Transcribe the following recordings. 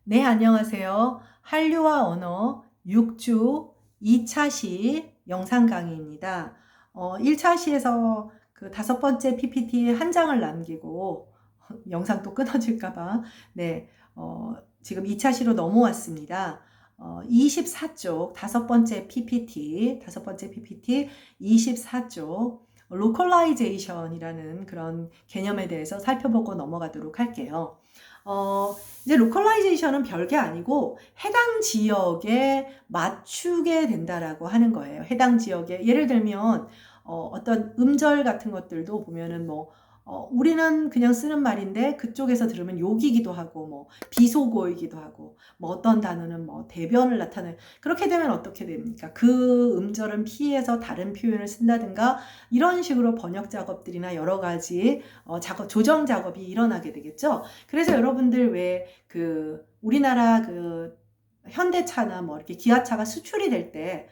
네, 안녕하세요. 한류와 언어 6주 2차 시 영상 강의입니다. 1차 시에서 그 5번째 PPT 한 장을 남기고 영상 또 끊어질까봐 지금 2차 시로 넘어왔습니다. 24쪽 5번째 PPT 24쪽 로컬라이제이션이라는 그런 개념에 대해서 살펴보고 넘어가도록 할게요. 이제 로컬라이제이션은 별게 아니고 해당 지역에 맞추게 된다라고 하는 거예요. 해당 지역에 예를 들면 어떤 음절 같은 것들도 보면은 우리는 그냥 쓰는 말인데 그쪽에서 들으면 욕이기도 하고 비속어이기도 하고 어떤 단어는 대변을 나타내 그렇게 되면 어떻게 됩니까? 그 음절은 피해서 다른 표현을 쓴다든가 이런 식으로 번역 작업들이나 여러 가지 조정 작업이 일어나게 되겠죠. 그래서 여러분들 왜 우리나라 현대차나 이렇게 기아차가 수출이 될 때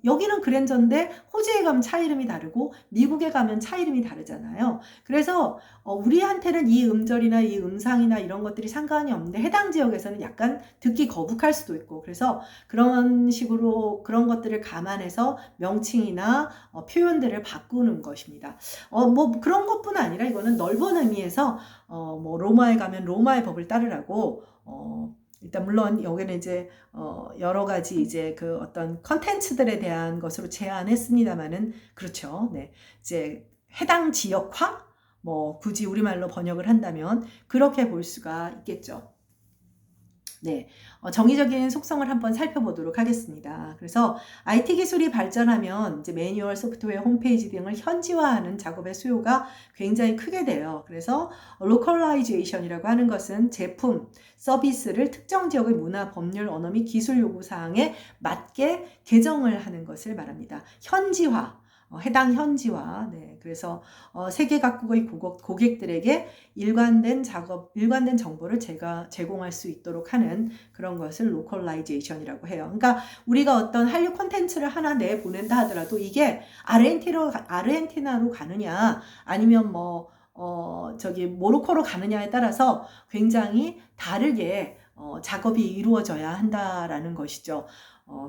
여기는 그랜저인데 호주에 가면 차 이름이 다르고 미국에 가면 차 이름이 다르잖아요. 그래서 우리한테는 이 음절이나 이 음상이나 이런 것들이 상관이 없는데 해당 지역에서는 약간 듣기 거북할 수도 있고 그래서 그런 식으로 그런 것들을 감안해서 명칭이나 표현들을 바꾸는 것입니다. 그런 것뿐 아니라 이거는 넓은 의미에서 로마에 가면 로마의 법을 따르라고 일단 물론 여기는 이제 여러 가지 이제 그 어떤 컨텐츠들에 대한 것으로 제안했습니다만은 그렇죠. 네. 이제 해당 지역화 굳이 우리말로 번역을 한다면 그렇게 볼 수가 있겠죠. 네, 정의적인 속성을 한번 살펴보도록 하겠습니다. 그래서 IT 기술이 발전하면 이제 매뉴얼, 소프트웨어, 홈페이지 등을 현지화하는 작업의 수요가 굉장히 크게 돼요. 그래서 로컬라이제이션이라고 하는 것은 제품, 서비스를 특정 지역의 문화, 법률, 언어 및 기술 요구 사항에 맞게 개정을 하는 것을 말합니다. 현지화. 해당 현지화. 네, 그래서 세계 각국의 고객들에게 일관된 정보를 제공할 수 있도록 하는 그런 것을 로컬라이제이션이라고 해요. 그러니까 우리가 어떤 한류 콘텐츠를 하나 내보낸다 하더라도 이게 아르헨티나로 가느냐 아니면 모로코로 가느냐에 따라서 굉장히 다르게 작업이 이루어져야 한다라는 것이죠.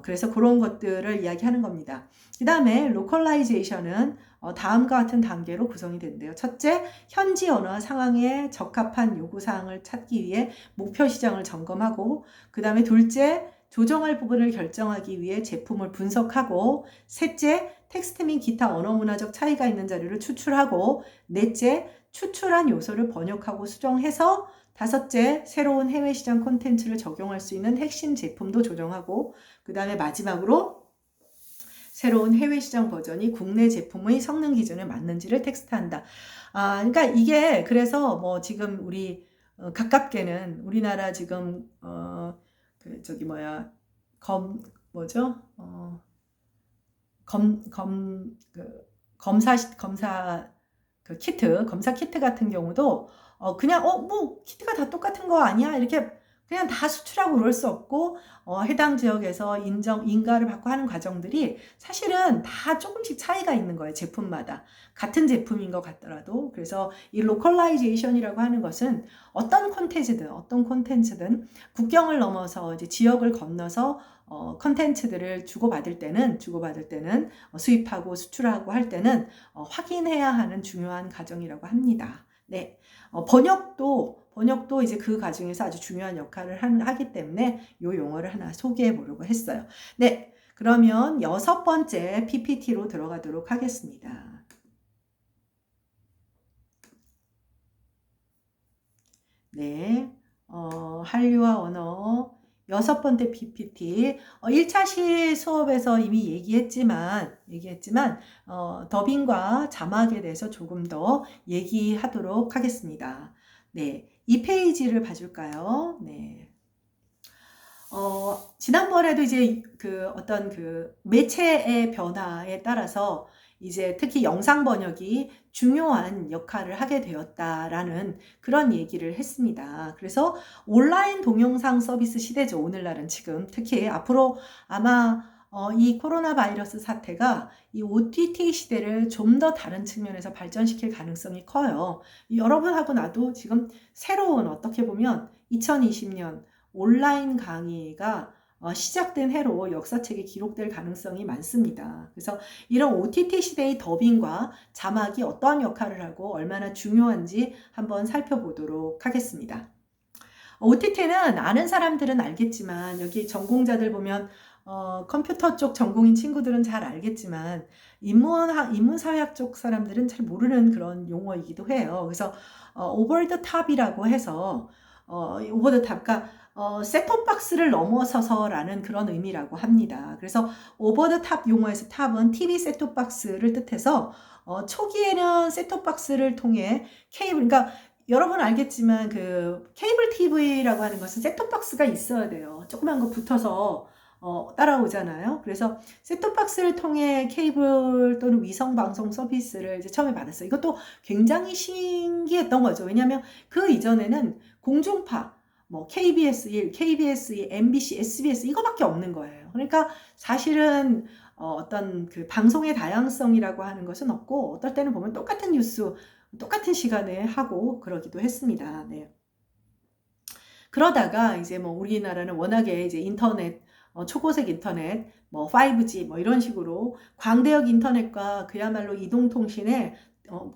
그래서 그런 것들을 이야기하는 겁니다. 그 다음에 로컬라이제이션은 다음과 같은 단계로 구성이 된대요. 첫째, 현지 언어 상황에 적합한 요구사항을 찾기 위해 목표 시장을 점검하고 그 다음에 둘째, 조정할 부분을 결정하기 위해 제품을 분석하고 셋째, 텍스트 및 기타 언어 문화적 차이가 있는 자료를 추출하고 넷째, 추출한 요소를 번역하고 수정해서 다섯째, 새로운 해외 시장 콘텐츠를 적용할 수 있는 핵심 제품도 조정하고 그 다음에 마지막으로 새로운 해외 시장 버전이 국내 제품의 성능 기준에 맞는지를 텍스트한다. 그러니까 이게 그래서 지금 우리 가깝게는 우리나라 지금 뭐죠? 검사 검사 키트 같은 경우도 그냥 키트가 다 똑같은 거 아니야? 이렇게 그냥 다 수출하고 그럴 수 없고 해당 지역에서 인가를 받고 하는 과정들이 사실은 다 조금씩 차이가 있는 거예요. 제품마다. 같은 제품인 것 같더라도. 그래서 이 로컬라이제이션이라고 하는 것은 어떤 콘텐츠든 국경을 넘어서 이제 지역을 건너서 컨텐츠들을 주고받을 때는 수입하고 수출하고 할 때는 확인해야 하는 중요한 과정이라고 합니다. 네. 번역도 이제 그 과정에서 아주 중요한 역할을 하기 때문에 이 용어를 하나 소개해 보려고 했어요. 네. 그러면 6번째 PPT로 들어가도록 하겠습니다. 네. 한류와 언어 6번째 PPT 1차 시 수업에서 이미 얘기했지만 더빙과 자막에 대해서 조금 더 얘기하도록 하겠습니다. 네, 이 페이지를 봐줄까요? 네. 지난번에도 이제 어떤 매체의 변화에 따라서 이제 특히 영상 번역이 중요한 역할을 하게 되었다라는 그런 얘기를 했습니다. 그래서 온라인 동영상 서비스 시대죠. 오늘날은 지금 특히 앞으로 아마 이 코로나 바이러스 사태가 이 OTT 시대를 좀 더 다른 측면에서 발전시킬 가능성이 커요. 여러분하고 나도 지금 새로운 어떻게 보면 2020년 온라인 강의가 시작된 해로 역사책에 기록될 가능성이 많습니다. 그래서 이런 OTT 시대의 더빙과 자막이 어떠한 역할을 하고 얼마나 중요한지 한번 살펴보도록 하겠습니다. OTT는 아는 사람들은 알겠지만 여기 전공자들 보면 컴퓨터 쪽 전공인 친구들은 잘 알겠지만 인문사회학 쪽 사람들은 잘 모르는 그런 용어이기도 해요. 그래서 오버 더 탑이라고 해서 오버 더 탑, 그러니까 셋톱박스를 넘어서서라는 그런 의미라고 합니다. 그래서 오버 더 탑 용어에서 탑은 TV 셋톱박스를 뜻해서 초기에는 셋톱박스를 통해 케이블, 그러니까 여러분 알겠지만 그 케이블 TV라고 하는 것은 셋톱박스가 있어야 돼요. 조그만 거 붙어서 따라오잖아요. 그래서 셋톱박스를 통해 케이블 또는 위성방송 서비스를 이제 처음에 받았어요. 이것도 굉장히 신기했던 거죠. 왜냐하면 그 이전에는 공중파, 뭐 KBS 1, KBS 2, MBC, SBS 이거밖에 없는 거예요. 그러니까 사실은 어떤 그 방송의 다양성이라고 하는 것은 없고 어떨 때는 보면 똑같은 뉴스 똑같은 시간에 하고 그러기도 했습니다. 네. 그러다가 이제 뭐 우리나라는 워낙에 이제 인터넷, 초고색 인터넷, 뭐 5G 뭐 이런 식으로 광대역 인터넷과 그야말로 이동통신의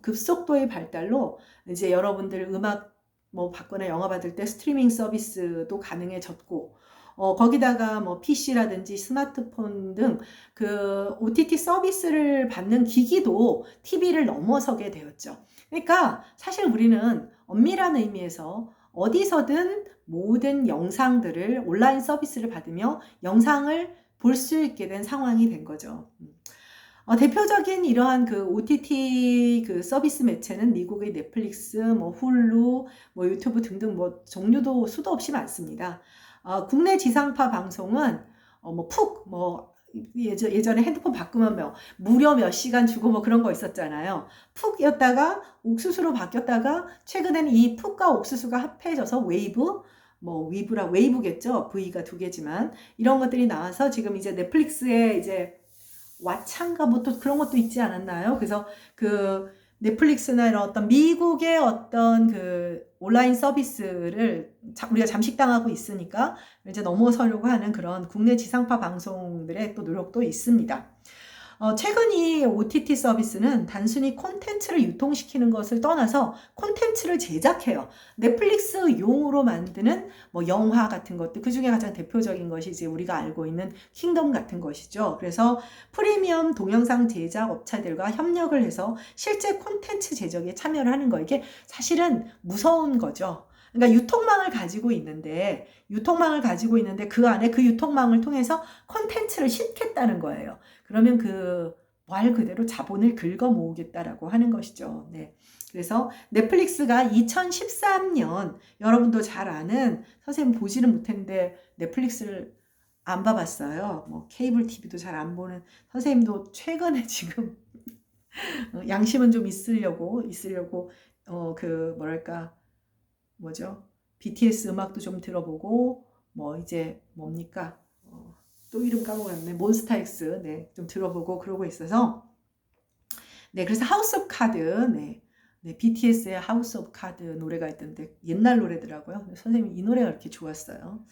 급속도의 발달로 이제 여러분들 음악 뭐 받거나 영화 받을 때 스트리밍 서비스도 가능해졌고 거기다가 뭐 PC라든지 스마트폰 등 그 OTT 서비스를 받는 기기도 TV를 넘어서게 되었죠. 그러니까 사실 우리는 엄밀한 의미에서 어디서든 모든 영상들을 온라인 서비스를 받으며 영상을 볼 수 있게 된 상황이 된 거죠. 대표적인 이러한 그 OTT 그 서비스 매체는 미국의 넷플릭스, 뭐 훌루, 뭐 유튜브 등등 뭐 종류도 수도 없이 많습니다. 국내 지상파 방송은 예전에 핸드폰 바꾸면 무려 몇 시간 주고 뭐 그런 거 있었잖아요. 푹이었다가 옥수수로 바뀌었다가 최근에는 이 푹과 옥수수가 합해져서 웨이브, 뭐 웨이브겠죠. V가 두 개지만 이런 것들이 나와서 지금 이제 넷플릭스에 이제 왓챠인가 뭐 또 그런 것도 있지 않았나요? 그래서 그 넷플릭스나 이런 어떤 미국의 어떤 그 온라인 서비스를 우리가 잠식당하고 있으니까 이제 넘어서려고 하는 그런 국내 지상파 방송들의 또 노력도 있습니다. 최근 이 OTT 서비스는 단순히 콘텐츠를 유통시키는 것을 떠나서 콘텐츠를 제작해요. 넷플릭스용으로 만드는 뭐 영화 같은 것들, 그 중에 가장 대표적인 것이 이제 우리가 알고 있는 킹덤 같은 것이죠. 그래서 프리미엄 동영상 제작 업체들과 협력을 해서 실제 콘텐츠 제작에 참여를 하는 거, 이게 사실은 무서운 거죠. 그러니까 유통망을 가지고 있는데 그 안에 그 유통망을 통해서 콘텐츠를 싣겠다는 거예요. 그러면 그 말 그대로 자본을 긁어 모으겠다라고 하는 것이죠. 네. 그래서 넷플릭스가 2013년 여러분도 잘 아는, 선생님 보지는 못했는데 넷플릭스를 안 봐봤어요. 뭐 케이블 TV도 잘 안 보는 선생님도 최근에 지금 양심은 좀 있으려고 그 뭐랄까 뭐죠? BTS 음악도 좀 들어보고 뭐 이제 뭡니까? 또 이름 까먹었네. 몬스타엑스 네, 좀 들어보고 그러고 있어서 네, 그래서 하우스 오브 카드 네, BTS의 하우스 오브 카드 노래가 있던데 옛날 노래더라고요. 선생님 이 노래가 이렇게 좋았어요.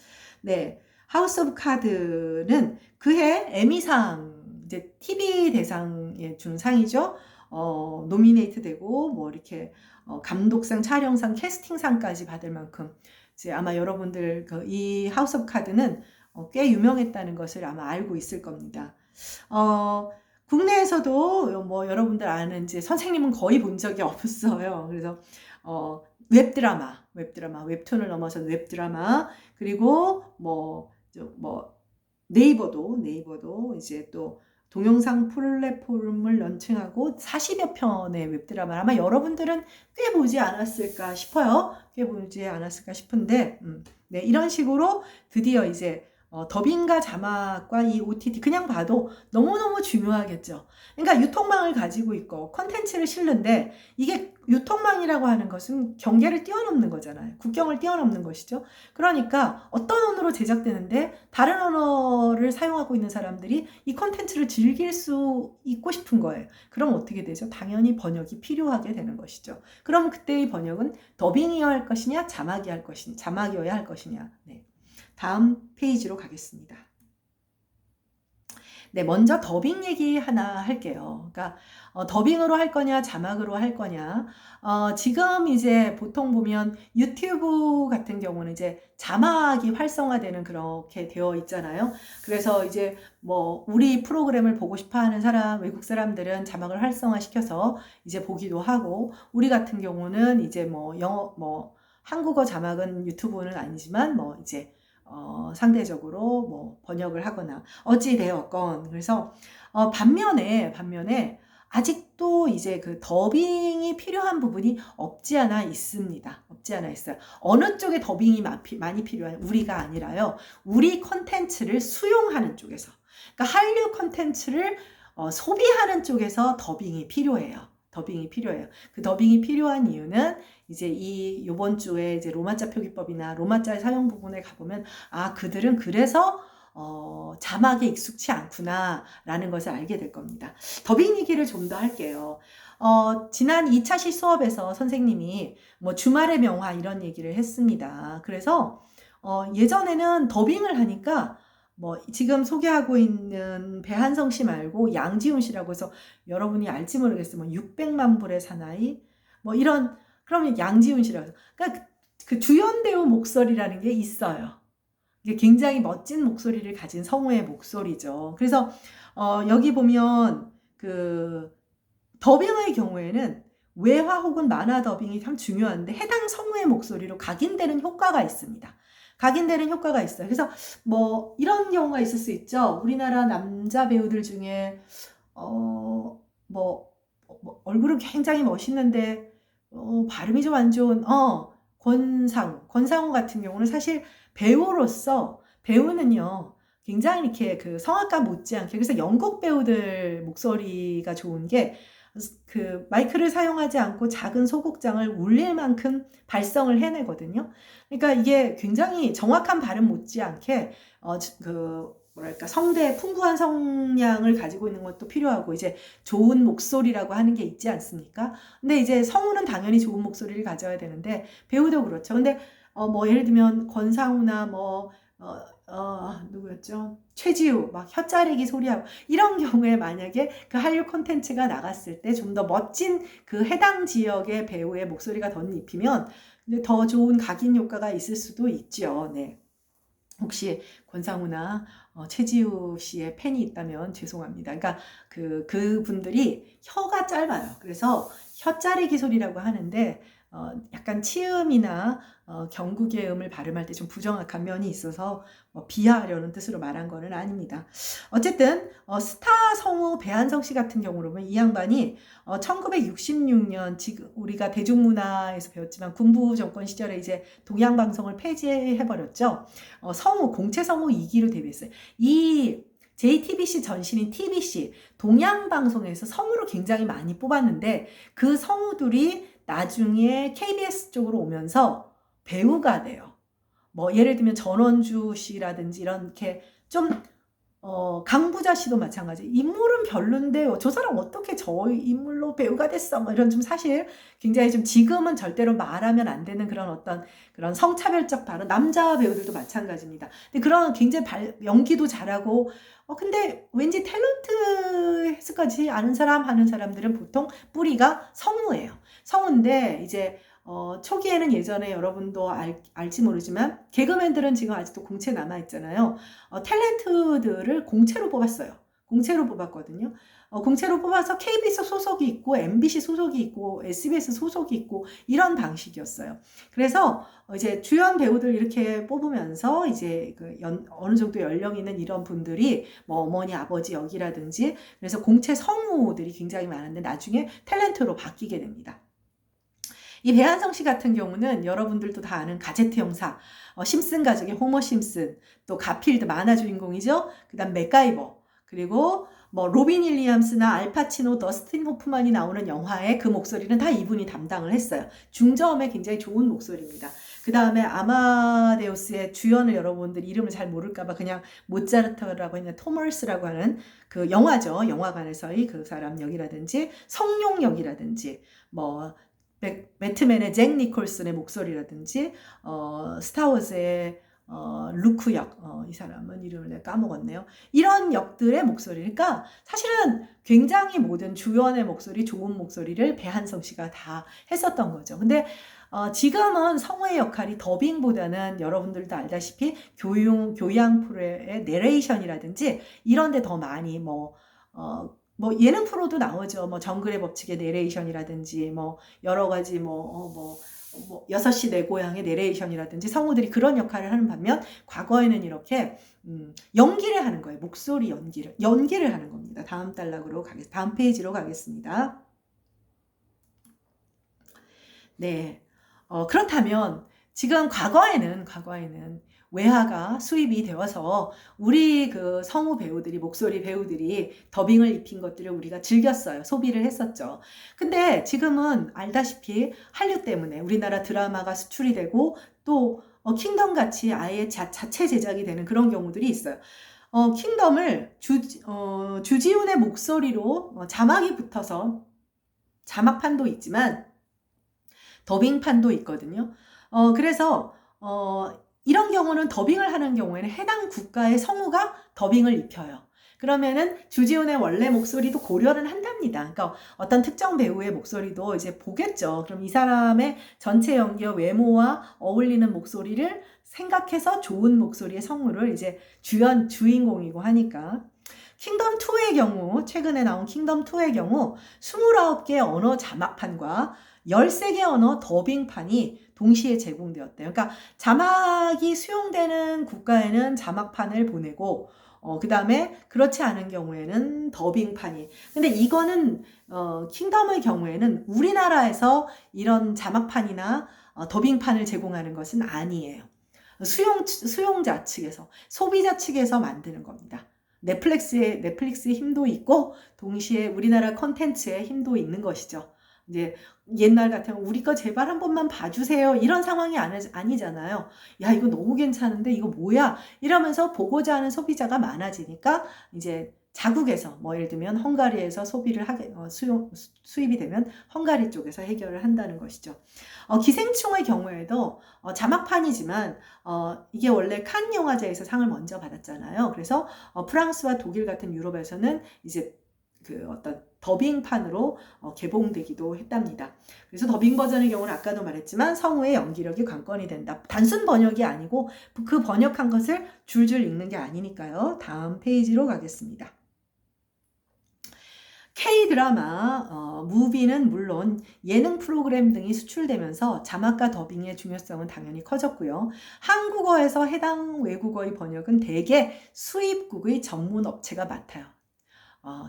네, 하우스 오브 카드는 그해 에미상 이제 TV 대상에 준 상이죠. 노미네이트 되고 뭐 이렇게 감독상, 촬영상, 캐스팅상까지 받을 만큼 이제 아마 여러분들 이 하우스 오브 카드는 꽤 유명했다는 것을 아마 알고 있을 겁니다. 국내에서도 뭐 여러분들 아는 이제 선생님은 거의 본 적이 없어요. 그래서 웹드라마, 웹툰을 넘어서 웹드라마, 그리고 네이버도 이제 또 동영상 플랫폼을 런칭하고 40여 편의 웹드라마 아마 여러분들은 꽤 보지 않았을까 싶어요. 싶은데 네, 이런 식으로 드디어 이제 더빙과 자막과 이 OTT 그냥 봐도 너무너무 중요하겠죠. 그러니까 유통망을 가지고 있고 콘텐츠를 실는데 이게 유통망이라고 하는 것은 경계를 뛰어넘는 거잖아요. 국경을 뛰어넘는 것이죠. 그러니까 어떤 언어로 제작되는데 다른 언어를 사용하고 있는 사람들이 이 콘텐츠를 즐길 수 있고 싶은 거예요. 그럼 어떻게 되죠? 당연히 번역이 필요하게 되는 것이죠. 그럼 그때의 번역은 더빙이어야 할 것이냐, 자막이어야 할 것이냐. 네. 다음 페이지로 가겠습니다. 네, 먼저 더빙 얘기 하나 할게요. 그러니까 더빙으로 할 거냐, 자막으로 할 거냐. 지금 이제 보통 보면 유튜브 같은 경우는 이제 자막이 활성화되는 그렇게 되어 있잖아요. 그래서 이제 뭐 우리 프로그램을 보고 싶어 하는 사람, 외국 사람들은 자막을 활성화시켜서 이제 보기도 하고, 우리 같은 경우는 이제 뭐 영어, 뭐 한국어 자막은 유튜브는 아니지만 뭐 이제 상대적으로 뭐 번역을 하거나 어찌되었건, 그래서 반면에 아직도 이제 그 더빙이 필요한 부분이 없지 않아 있습니다. 없지 않아 있어요. 어느 쪽에 더빙이 많이 필요한, 우리가 아니라요, 우리 컨텐츠를 수용하는 쪽에서, 그러니까 한류 컨텐츠를 소비하는 쪽에서 더빙이 필요해요. 더빙이 필요해요. 그 더빙이 필요한 이유는 이제 요번 주에 이제 로마자 표기법이나 로마자의 사용 부분에 가보면, 아, 그들은 그래서 자막에 익숙치 않구나 라는 것을 알게 될 겁니다. 더빙 얘기를 좀 더 할게요. 지난 2차 수업에서 선생님이 뭐 주말의 명화 이런 얘기를 했습니다. 그래서 예전에는 더빙을 하니까 뭐 지금 소개하고 있는 배한성 씨 말고 양지훈 씨라고 해서, 여러분이 알지 모르겠어요. 뭐 600만 불의 사나이 뭐 이런, 그러면 양지훈 씨라고 해서, 그러니까 그 주연 배우 목소리라는 게 있어요. 이게 굉장히 멋진 목소리를 가진 성우의 목소리죠. 그래서 여기 보면 그 더빙의 경우에는 외화 혹은 만화 더빙이 참 중요한데, 해당 성우의 목소리로 각인되는 효과가 있습니다. 각인되는 효과가 있어요. 그래서 뭐 이런 경우가 있을 수 있죠. 우리나라 남자 배우들 중에 뭐 얼굴은 굉장히 멋있는데 발음이 좀 안 좋은 권상우 같은 경우는 사실 배우는요 굉장히 이렇게 그 성악가 못지않게, 그래서 영국 배우들 목소리가 좋은 게 그 마이크를 사용하지 않고 작은 소극장을 울릴 만큼 발성을 해내거든요. 그러니까 이게 굉장히 정확한 발음 못지않게 그 뭐랄까, 성대 풍부한 성량을 가지고 있는 것도 필요하고, 이제 좋은 목소리라고 하는 게 있지 않습니까? 근데 이제 성우는 당연히 좋은 목소리를 가져야 되는데, 배우도 그렇죠. 근데 뭐 예를 들면 권상우나 뭐 누구였죠? 최지우 막 혀짜리기 소리하고 이런 경우에 만약에 그 한류 콘텐츠가 나갔을 때 좀 더 멋진 그 해당 지역의 배우의 목소리가 덧입히면 더 좋은 각인 효과가 있을 수도 있죠. 네. 혹시 권상우나 최지우 씨의 팬이 있다면 죄송합니다. 그러니까 그분들이 혀가 짧아요. 그래서 혀짜리기 소리라고 하는데 약간 치음이나 경국의 음을 발음할 때 좀 부정확한 면이 있어서 비하하려는 뜻으로 말한 거는 아닙니다. 어쨌든 스타 성우 배한성 씨 같은 경우로 보면, 이 양반이 1966년, 지금 우리가 대중문화에서 배웠지만 군부 정권 시절에 이제 동양방송을 폐지해버렸죠. 공채 성우 2기로 데뷔했어요. 이 JTBC 전신인 TBC 동양방송에서 성우를 굉장히 많이 뽑았는데, 그 성우들이 나중에 KBS 쪽으로 오면서 배우가 돼요. 뭐 예를 들면 전원주 씨라든지 이렇게 좀 강부자 씨도 마찬가지. 인물은 별론데 저 사람 어떻게 저 인물로 배우가 됐어? 뭐 이런, 좀 사실 굉장히 좀 지금은 절대로 말하면 안 되는 그런 어떤 그런 성차별적 발언, 남자 배우들도 마찬가지입니다. 근데 그런 굉장히 연기도 잘하고 근데 왠지 탤런트 했을까지 아는 사람 하는 사람들은 보통 뿌리가 성우예요. 성우인데 이제 초기에는, 예전에 여러분도 알지 모르지만 개그맨들은 지금 아직도 공채 남아있잖아요. 탤런트들을 공채로 뽑았어요. 공채로 뽑았거든요. 공채로 뽑아서 KBS 소속이 있고 MBC 소속이 있고 SBS 소속이 있고 이런 방식이었어요. 그래서 이제 주연 배우들 이렇게 뽑으면서 이제 어느 정도 연령 있는 이런 분들이 뭐 어머니 아버지 역이라든지, 그래서 공채 성우들이 굉장히 많은데 나중에 탤런트로 바뀌게 됩니다. 이 배한성 씨 같은 경우는 여러분들도 다 아는 가제트 형사, 심슨 가족의 호머 심슨, 또 가필드 만화 주인공이죠. 그다음 맥가이버, 그리고 뭐 로빈 윌리엄스나 알파치노, 더스틴 호프만이 나오는 영화에 그 목소리는 다 이분이 담당을 했어요. 중저음에 굉장히 좋은 목소리입니다. 그 다음에 아마데우스의 주연을 여러분들 이름을 잘 모를까봐 그냥 모차르트라고 했는데, 토머스라고 하는 그 영화죠. 영화관에서의 그 사람 역이라든지, 성룡 역이라든지, 뭐 배트맨의 잭 니콜슨의 목소리라든지, 스타워즈의 루크 역, 이 사람은 이름을 내가 까먹었네요. 이런 역들의 목소리. 그러니까 사실은 굉장히 모든 주연의 목소리, 좋은 목소리를 배한성 씨가 다 했었던 거죠. 근데 지금은 성우의 역할이 더빙보다는 여러분들도 알다시피 교양 프로의 내레이션이라든지 이런 데 더 많이 뭐 예능 프로도 나오죠. 뭐 정글의 법칙의 내레이션이라든지 뭐 여러 가지 6시 내 고향의 내레이션이라든지 성우들이 그런 역할을 하는 반면 과거에는 이렇게 연기를 하는 거예요. 목소리 연기를 하는 겁니다. 다음 페이지로 가겠습니다. 네. 그렇다면 지금 과거에는 외화가 수입이 되어서 우리 그 성우 배우들이, 목소리 배우들이 더빙을 입힌 것들을 우리가 즐겼어요. 소비를 했었죠. 근데 지금은 알다시피 한류 때문에 우리나라 드라마가 수출이 되고 또 킹덤 같이 아예 자체 제작이 되는 그런 경우들이 있어요. 킹덤을 주지훈의 목소리로 자막이 붙어서 자막판도 있지만 더빙판도 있거든요. 그래서 이런 경우는 더빙을 하는 경우에는 해당 국가의 성우가 더빙을 입혀요. 그러면은 주지훈의 원래 목소리도 고려를 한답니다. 그러니까 어떤 특정 배우의 목소리도 이제 보겠죠. 그럼 이 사람의 전체 연기와 외모와 어울리는 목소리를 생각해서 좋은 목소리의 성우를 이제 주인공이고 하니까. 킹덤2의 경우, 최근에 나온 킹덤2의 경우 29개 언어 자막판과 13개 언어 더빙판이 동시에 제공되었대요. 그러니까 자막이 수용되는 국가에는 자막판을 보내고 그 다음에 그렇지 않은 경우에는 더빙판이. 근데 이거는 킹덤의 경우에는 우리나라에서 이런 자막판이나 더빙판을 제공하는 것은 아니에요. 수용자 측에서, 소비자 측에서 만드는 겁니다. 넷플릭스의 힘도 있고 동시에 우리나라 콘텐츠의 힘도 있는 것이죠. 이제 옛날 같으면 우리 거 제발 한 번만 봐주세요 이런 상황이 아니잖아요. 야 이거 너무 괜찮은데 이거 뭐야 이러면서 보고자 하는 소비자가 많아지니까 이제 자국에서 뭐 예를 들면 헝가리에서 수입이 되면 헝가리 쪽에서 해결을 한다는 것이죠. 기생충의 경우에도 자막판이지만 이게 원래 칸 영화제에서 상을 먼저 받았잖아요. 그래서 프랑스와 독일 같은 유럽에서는 이제 그 어떤 더빙판으로 개봉되기도 했답니다. 그래서 더빙 버전의 경우는 아까도 말했지만 성우의 연기력이 관건이 된다. 단순 번역이 아니고 그 번역한 것을 줄줄 읽는 게 아니니까요. 다음 페이지로 가겠습니다. K-드라마, 무비는 물론 예능 프로그램 등이 수출되면서 자막과 더빙의 중요성은 당연히 커졌고요. 한국어에서 해당 외국어의 번역은 대개 수입국의 전문 업체가 맡아요.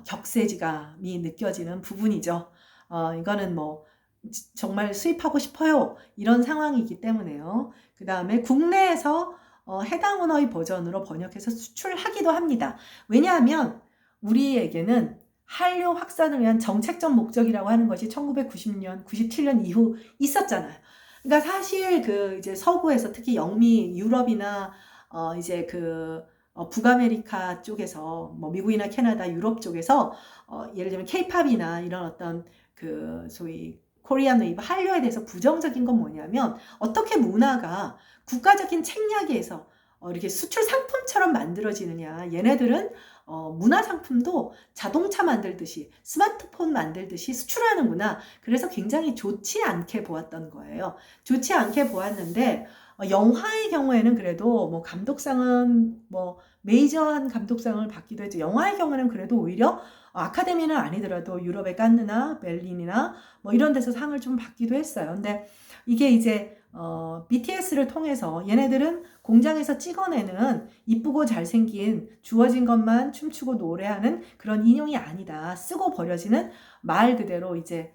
격세지감이 느껴지는 부분이죠. 이거는 뭐 정말 수입하고 싶어요. 이런 상황이기 때문에요. 그 다음에 국내에서 해당 언어의 버전으로 번역해서 수출하기도 합니다. 왜냐하면 우리에게는 한류 확산을 위한 정책적 목적이라고 하는 것이 1990년, 97년 이후 있었잖아요. 그러니까 사실 이제 서구에서 특히 영미 유럽이나 이제 북아메리카 쪽에서 뭐 미국이나 캐나다, 유럽 쪽에서 예를 들면 케이팝이나 이런 어떤 소위 코리안 웨이브 한류에 대해서 부정적인 건 뭐냐면 어떻게 문화가 국가적인 책략에서 이렇게 수출 상품처럼 만들어지느냐. 얘네들은 문화 상품도 자동차 만들듯이 스마트폰 만들듯이 수출하는구나. 그래서 굉장히 좋지 않게 보았던 거예요. 좋지 않게 보았는데 영화의 경우에는 그래도 뭐 감독상은 뭐 메이저한 감독상을 받기도 했죠. 영화의 경우는 그래도 오히려 아카데미는 아니더라도 유럽의 칸느나 베를린이나 뭐 이런 데서 상을 좀 받기도 했어요. 근데 이게 이제 BTS를 통해서 얘네들은 공장에서 찍어내는 이쁘고 잘생긴 주어진 것만 춤추고 노래하는 그런 인형이 아니다. 쓰고 버려지는 말 그대로 이제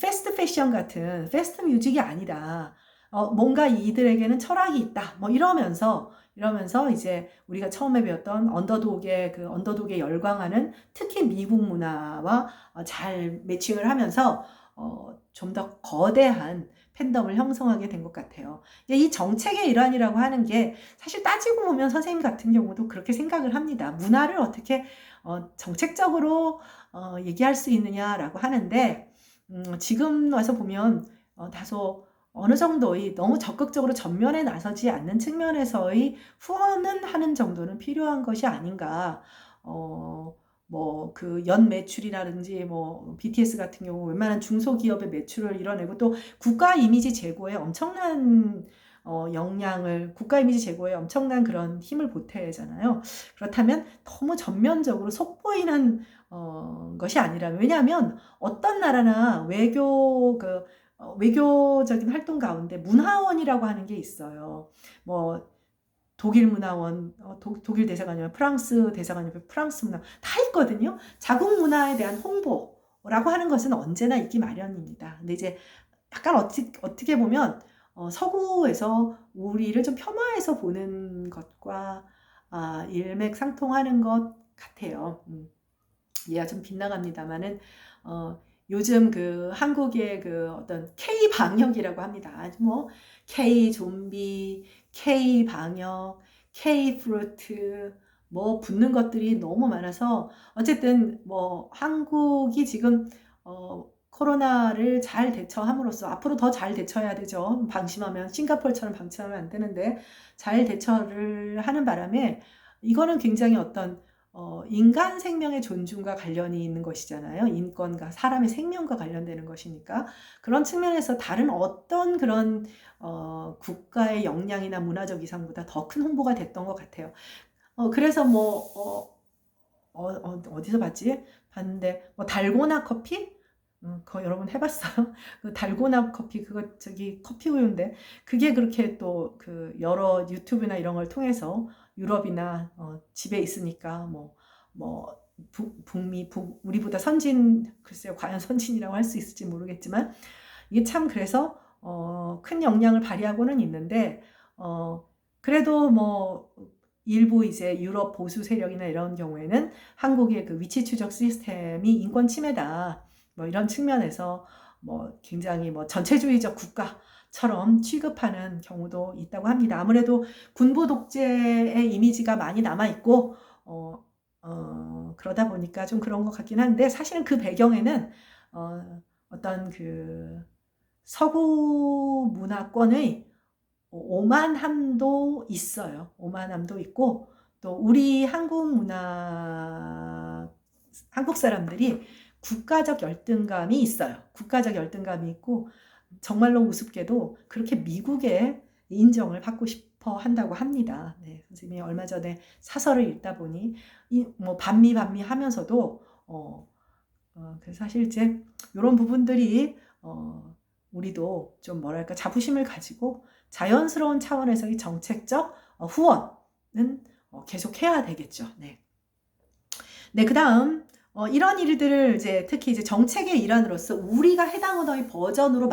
패스트 패션 같은 패스트 뮤직이 아니다. 뭔가 이들에게는 철학이 있다. 뭐 이러면서 이제 우리가 처음에 배웠던 언더독에 열광하는 특히 미국 문화와 잘 매칭을 하면서 좀 더 거대한 팬덤을 형성하게 된 것 같아요. 이 정책의 일환이라고 하는 게 사실 따지고 보면 선생님 같은 경우도 그렇게 생각을 합니다. 문화를 어떻게 정책적으로 얘기할 수 있느냐라고 하는데 지금 와서 보면 다소 어느 정도의 너무 적극적으로 전면에 나서지 않는 측면에서의 후원은 하는 정도는 필요한 것이 아닌가. 뭐 그 연 매출이라든지 뭐 BTS 같은 경우 웬만한 중소기업의 매출을 이뤄내고 또 국가 이미지 제고에 엄청난 역량을 국가 이미지 제고에 엄청난 그런 힘을 보태잖아요. 그렇다면 너무 전면적으로 속보이는 것이 아니라면, 왜냐하면 어떤 나라나 외교적인 활동 가운데 문화원이라고 하는 게 있어요. 뭐 독일 문화원, 독일 대사관이면 프랑스 대사관이면 프랑스 문화 다 있거든요. 자국 문화에 대한 홍보라고 하는 것은 언제나 있기 마련입니다. 근데 이제 약간 어떻게 보면 서구에서 우리를 좀 폄하해서 보는 것과 일맥상통하는 것 같아요. 이해가 좀 빗나갑니다만은 요즘 그 한국의 그 어떤 K 방역이라고 합니다. 뭐 K 좀비, K 방역, K 프루트 뭐 붙는 것들이 너무 많아서 어쨌든 뭐 한국이 지금 코로나를 잘 대처함으로써 앞으로 더 잘 대처해야 되죠. 방심하면 싱가포르처럼 방심하면 안 되는데 잘 대처를 하는 바람에 이거는 굉장히 어떤 인간 생명의 존중과 관련이 있는 것이잖아요. 인권과 사람의 생명과 관련되는 것이니까 그런 측면에서 다른 어떤 그런 국가의 역량이나 문화적 이상보다 더 큰 홍보가 됐던 것 같아요. 그래서 뭐 어디서 봤는데 뭐 달고나 커피? 그거 여러분 해봤어요? 그 달고나 커피 그거 저기 커피 우유인데 그게 그렇게 또 그 여러 유튜브나 이런 걸 통해서 유럽이나 집에 있으니까 뭐 우리보다 글쎄요 과연 선진이라고 할 수 있을지 모르겠지만 이게 참 그래서 큰 영향을 발휘하고는 있는데 그래도 뭐 일부 이제 유럽 보수 세력이나 이런 경우에는 한국의 그 위치 추적 시스템이 인권 침해다. 뭐 이런 측면에서 뭐 굉장히 뭐 전체주의적 국가처럼 취급하는 경우도 있다고 합니다. 아무래도 군부 독재의 이미지가 많이 남아있고, 그러다 보니까 좀 그런 것 같긴 한데, 사실은 그 배경에는, 어떤 그 서구 문화권의 오만함도 있어요. 오만함도 있고, 또 우리 한국 사람들이 국가적 열등감이 있어요. 국가적 열등감이 있고 정말로 우습게도 그렇게 미국의 인정을 받고 싶어 한다고 합니다. 네, 선생님이 얼마 전에 사설을 읽다 보니 뭐 반미 하면서도 그래서 사실 이제 이런 부분들이 우리도 좀 뭐랄까 자부심을 가지고 자연스러운 차원에서의 정책적 후원은 계속해야 되겠죠. 네. 네, 그 다음 이런 일들을 이제 특히 이제 정책의 일환으로서 우리가 해당 언어의 버전으로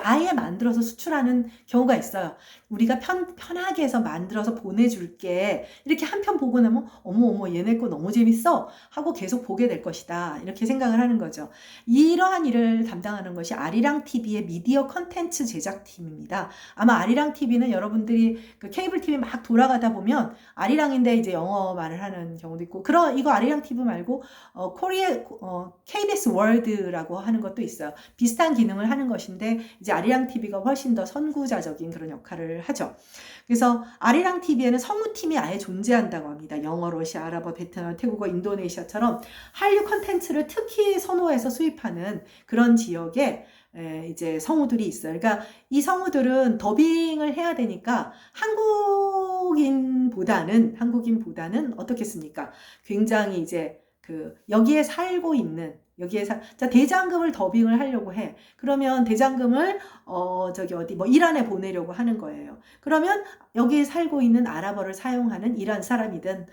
아예 만들어서 수출하는 경우가 있어요. 우리가 편하게 해서 만들어서 보내줄게. 이렇게 한 편 보고 나면 어머 얘네 거 너무 재밌어 하고 계속 보게 될 것이다. 이렇게 생각을 하는 거죠. 이러한 일을 담당하는 것이 아리랑 TV의 미디어 컨텐츠 제작팀입니다. 아마 아리랑 TV는 여러분들이 그 케이블 TV 막 돌아가다 보면 아리랑인데 이제 영어 말을 하는 경우도 있고 이거 아리랑 TV 말고 KBS 월드라고 하는 것도 있어요. 비슷한 기능을 하는 것인데 이제 아리랑 TV가 훨씬 더 선구자적인 그런 역할을 하죠. 그래서 아리랑 TV에는 성우팀이 아예 존재한다고 합니다. 영어, 러시아, 아랍어, 베트남, 태국어, 인도네시아처럼 한류 컨텐츠를 특히 선호해서 수입하는 그런 지역에 이제 성우들이 있어요. 그러니까 이 성우들은 더빙을 해야 되니까 한국인보다는 어떻겠습니까? 굉장히 이제 여기에 살고 있는 자, 대장금을 더빙을 하려고 해. 그러면 대장금을 이란에 보내려고 하는 거예요. 그러면 여기에 살고 있는 아랍어를 사용하는 이란 사람이든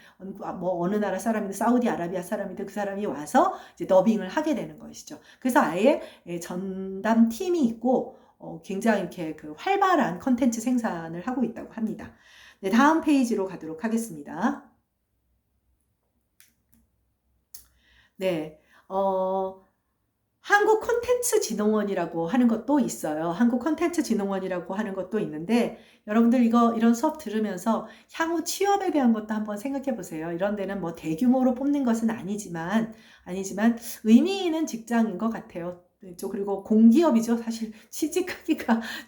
뭐 어느 나라 사람이든 사우디아라비아 사람이든 그 사람이 와서 이제 더빙을 하게 되는 것이죠. 그래서 아예 전담 팀이 있고 굉장히 이렇게 그 활발한 컨텐츠 생산을 하고 있다고 합니다. 네, 다음 페이지로 가도록 하겠습니다. 네, 한국 콘텐츠 진흥원이라고 하는 것도 있어요. 한국 콘텐츠 진흥원이라고 하는 것도 있는데 여러분들 이런 수업 들으면서 향후 취업에 대한 것도 한번 생각해 보세요. 이런 데는 뭐 대규모로 뽑는 것은 아니지만 의미 있는 직장인 것 같아요. 있죠. 그리고 공기업이죠. 사실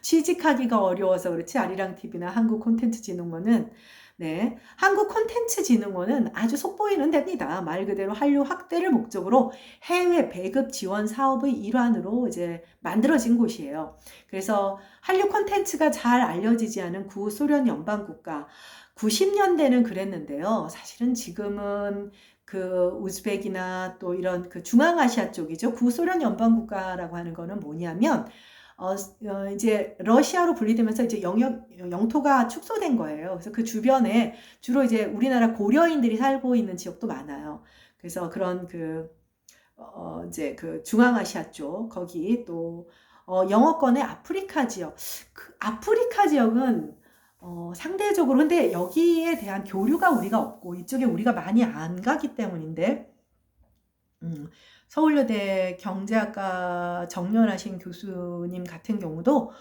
취직하기가 어려워서 그렇지 아리랑 TV나 한국콘텐츠진흥원은 네, 한국콘텐츠진흥원은 아주 속보이는 데입니다. 말 그대로 한류 확대를 목적으로 해외 배급 지원 사업의 일환으로 이제 만들어진 곳이에요. 그래서 한류 콘텐츠가 잘 알려지지 않은 구소련 연방 국가 90년대는 그랬는데요. 사실은 지금은 그 우즈벡이나 또 이런 그 중앙아시아 쪽이죠. 구소련 연방 국가라고 하는 거는 뭐냐면 이제 러시아로 분리되면서 이제 영토가 축소된 거예요. 그래서 그 주변에 주로 이제 우리나라 고려인들이 살고 있는 지역도 많아요. 그래서 그런 이제 그 중앙아시아 쪽 거기 또 영어권의 아프리카 지역. 그 아프리카 지역은 상대적으로 근데 여기에 대한 교류가 우리가 없고 이쪽에 우리가 많이 안 가기 때문인데 서울여대 경제학과 정년하신 교수님 같은 경우도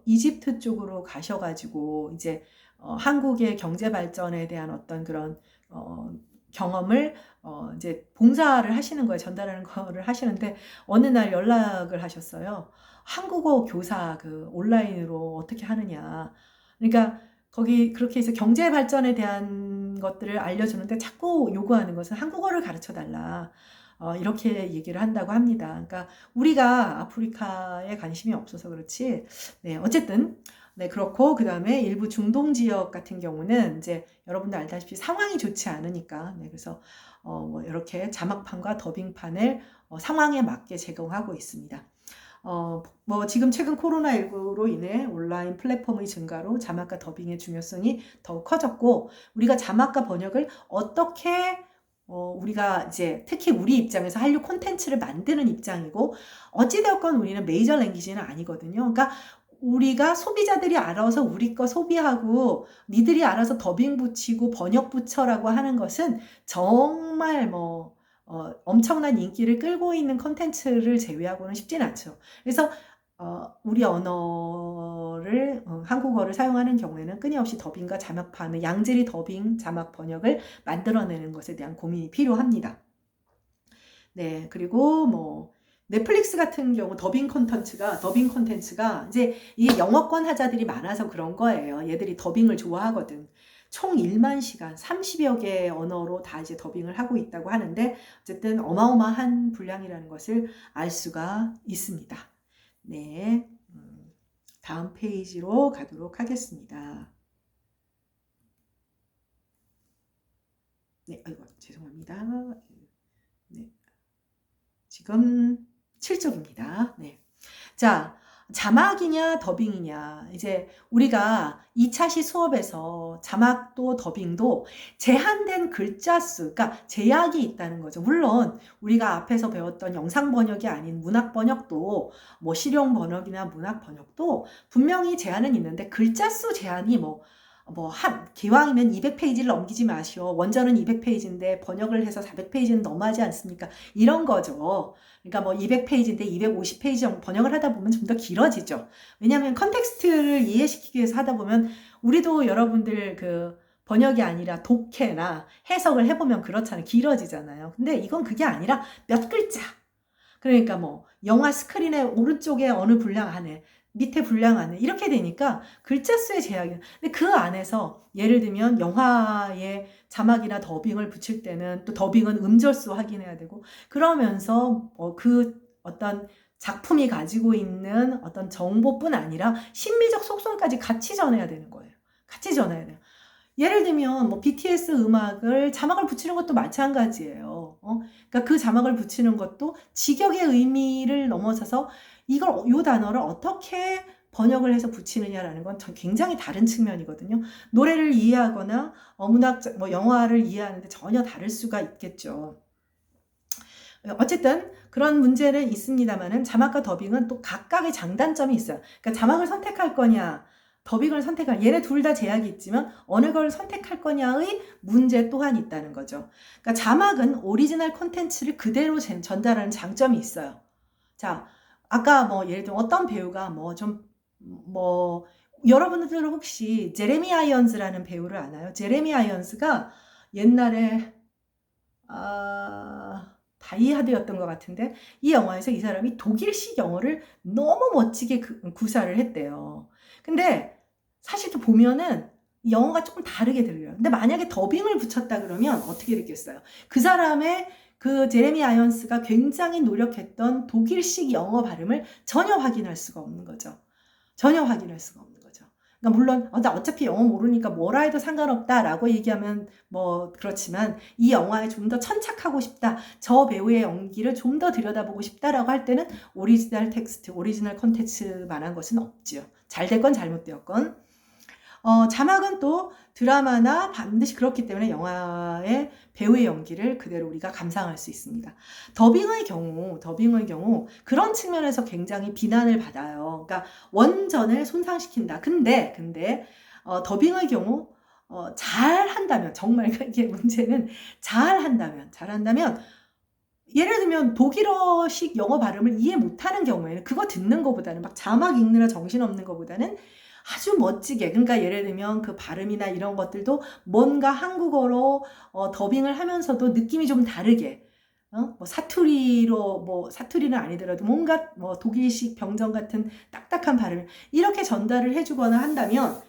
이집트 쪽으로 가셔가지고 이제 한국의 경제 발전에 대한 어떤 그런 경험을 이제 봉사를 하시는 거예요. 전달하는 거를 하시는데 어느 날 연락을 하셨어요. 한국어 교사 그 온라인으로 어떻게 하느냐. 그러니까 거기 그렇게 해서 경제 발전에 대한 것들을 알려주는데 자꾸 요구하는 것은 한국어를 가르쳐 달라. 이렇게 얘기를 한다고 합니다. 그러니까 우리가 아프리카에 관심이 없어서 그렇지. 네, 어쨌든 네, 그렇고 그다음에 일부 중동 지역 같은 경우는 이제 여러분들 알다시피 상황이 좋지 않으니까 네, 그래서 뭐 이렇게 자막판과 더빙판을 상황에 맞게 제공하고 있습니다. 뭐 지금 최근 코로나19로 인해 온라인 플랫폼의 증가로 자막과 더빙의 중요성이 더욱 커졌고 우리가 자막과 번역을 어떻게 우리가 이제 특히 우리 입장에서 한류 콘텐츠를 만드는 입장이고 어찌되었건 우리는 메이저 랭귀지는 아니거든요. 그러니까 우리가 소비자들이 알아서 우리 거 소비하고 니들이 알아서 더빙 붙이고 번역 붙여라고 하는 것은 정말 뭐 엄청난 인기를 끌고 있는 컨텐츠를 제외하고는 쉽진 않죠. 그래서 우리 언어를 한국어를 사용하는 경우에는 끊임없이 더빙과 자막판을 양질의 더빙, 자막 번역을 만들어내는 것에 대한 고민이 필요합니다. 네, 그리고 뭐 넷플릭스 같은 경우 더빙 콘텐츠가 이제 이게 영어권 하자들이 많아서 그런 거예요. 얘들이 더빙을 좋아하거든. 총 1만 시간, 30여 개의 언어로 다 이제 더빙을 하고 있다고 하는데 어쨌든 어마어마한 분량이라는 것을 알 수가 있습니다. 네, 다음 페이지로 가도록 하겠습니다. 네, 아이고 죄송합니다. 네, 지금 7쪽입니다. 네, 자. 자막이냐 더빙이냐 이제 우리가 2차시 수업에서 자막도 더빙도 제한된 글자 수 그러니까 제약이 있다는 거죠. 물론 우리가 앞에서 배웠던 영상 번역이 아닌 문학 번역도 뭐 실용 번역이나 문학 번역도 분명히 제한은 있는데 글자 수 제한이 기왕이면 200페이지를 넘기지 마시오. 원전은 200페이지인데 번역을 해서 400페이지는 넘어가지 않습니까? 이런 거죠. 그러니까 뭐 200페이지인데 250페이지 번역을 하다 보면 좀 더 길어지죠. 왜냐하면 컨텍스트를 이해시키기 위해서 하다 보면 우리도 여러분들 그 번역이 아니라 독해나 해석을 해보면 그렇잖아요. 길어지잖아요. 근데 이건 그게 아니라 몇 글자. 그러니까 뭐 영화 스크린의 오른쪽에 어느 분량 안에 밑에 분량 안에 이렇게 되니까 글자 수의 제약이 근데 그 안에서 예를 들면 영화에 자막이나 더빙을 붙일 때는 또 더빙은 음절수 확인해야 되고 그러면서 그 어떤 작품이 가지고 있는 어떤 정보뿐 아니라 심미적 속성까지 같이 전해야 되는 거예요. 같이 전해야 돼요. 예를 들면 뭐 BTS 음악을 자막을 붙이는 것도 마찬가지예요. 그러니까 그 자막을 붙이는 것도 직역의 의미를 넘어서서 요 단어를 어떻게 번역을 해서 붙이느냐라는 건 굉장히 다른 측면이거든요. 노래를 이해하거나 영화를 이해하는데 전혀 다를 수가 있겠죠. 어쨌든 그런 문제는 있습니다만은 자막과 더빙은 또 각각의 장단점이 있어요. 그러니까 자막을 선택할 거냐 더빙을 선택할 얘네 둘 다 제약이 있지만 어느 걸 선택할 거냐의 문제 또한 있다는 거죠. 그러니까 자막은 오리지널 콘텐츠를 그대로 전달하는 장점이 있어요. 자, 아까 뭐 예를 들면 어떤 배우가 여러분들 혹시 제레미 아이언즈라는 배우를 아나요? 제레미 아이언즈가 옛날에 다이하드였던 것 같은데 이 영화에서 이 사람이 독일식 영어를 너무 멋지게 구사를 했대요. 근데 사실 또 보면은 영어가 조금 다르게 들려요. 근데 만약에 더빙을 붙였다 그러면 어떻게 됐겠어요? 그 사람의 그 제레미 아이언스가 굉장히 노력했던 독일식 영어 발음을 전혀 확인할 수가 없는 거죠. 전혀 확인할 수가 없는 거죠. 그러니까 물론 나 어차피 영어 모르니까 뭐라 해도 상관없다라고 얘기하면 뭐 그렇지만 이 영화에 좀 더 천착하고 싶다. 저 배우의 연기를 좀 더 들여다보고 싶다라고 할 때는 오리지널 텍스트, 오리지널 콘텐츠만한 것은 없죠. 잘 됐건 잘못되었건. 자막은 또 드라마나 반드시 그렇기 때문에 영화의 배우의 연기를 그대로 우리가 감상할 수 있습니다. 더빙의 경우 그런 측면에서 굉장히 비난을 받아요. 그러니까 원전을 손상시킨다. 근데 더빙의 경우 잘 한다면 정말 이게 문제는 잘 한다면 예를 들면 독일어식 영어 발음을 이해 못하는 경우에는 그거 듣는 것보다는 막 자막 읽느라 정신없는 것보다는 아주 멋지게, 그러니까 예를 들면 그 발음이나 이런 것들도 뭔가 한국어로 더빙을 하면서도 느낌이 좀 다르게, 뭐 사투리는 아니더라도 뭔가 뭐 독일식 병정 같은 딱딱한 발음을 이렇게 전달을 해주거나 한다면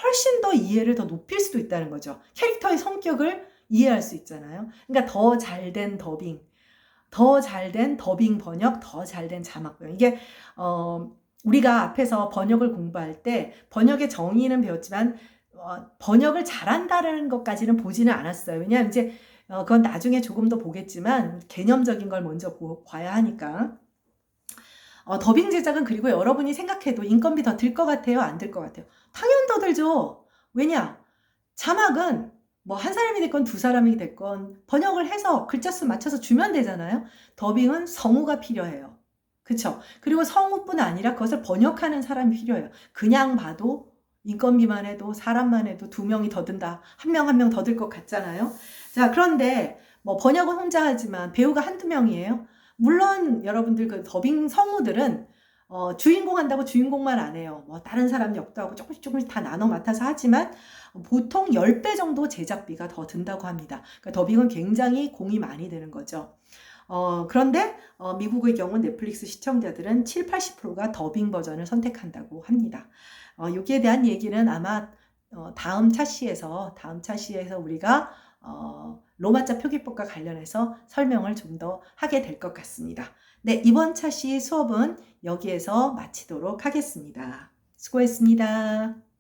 훨씬 더 이해를 더 높일 수도 있다는 거죠. 캐릭터의 성격을 이해할 수 있잖아요. 그러니까 더 잘된 더빙, 더 잘된 더빙 번역, 더 잘된 자막 번역. 이게 우리가 앞에서 번역을 공부할 때 번역의 정의는 배웠지만 번역을 잘한다는 것까지는 보지는 않았어요. 왜냐하면 이제 그건 나중에 조금 더 보겠지만 개념적인 걸 먼저 봐야 하니까. 더빙 제작은 그리고 여러분이 생각해도 인건비 더 들 것 같아요? 안 들 것 같아요? 당연 더 들죠. 왜냐? 자막은 뭐 한 사람이 됐건 두 사람이 됐건 번역을 해서 글자 수 맞춰서 주면 되잖아요. 더빙은 성우가 필요해요. 그쵸? 그리고 성우뿐 아니라 그것을 번역하는 사람이 필요해요. 그냥 봐도 인건비만 해도 사람만 해도 2명이 더 든다. 한 명 한 명 더 들 것 같잖아요. 자, 그런데 뭐 번역은 혼자 하지만 배우가 한두 명이에요. 물론 여러분들 그 더빙 성우들은 주인공 한다고 주인공만 안 해요. 뭐 다른 사람 역도 하고 조금씩 다 나눠 맡아서 하지만 보통 10배 정도 제작비가 더 든다고 합니다. 그러니까 더빙은 굉장히 공이 많이 되는 거죠. 그런데 미국의 경우 넷플릭스 시청자들은 7, 80%가 더빙 버전을 선택한다고 합니다. 여기에 대한 얘기는 아마 다음 차시에서 우리가 로마자 표기법과 관련해서 설명을 좀 더 하게 될 것 같습니다. 네, 이번 차시 수업은 여기에서 마치도록 하겠습니다. 수고했습니다.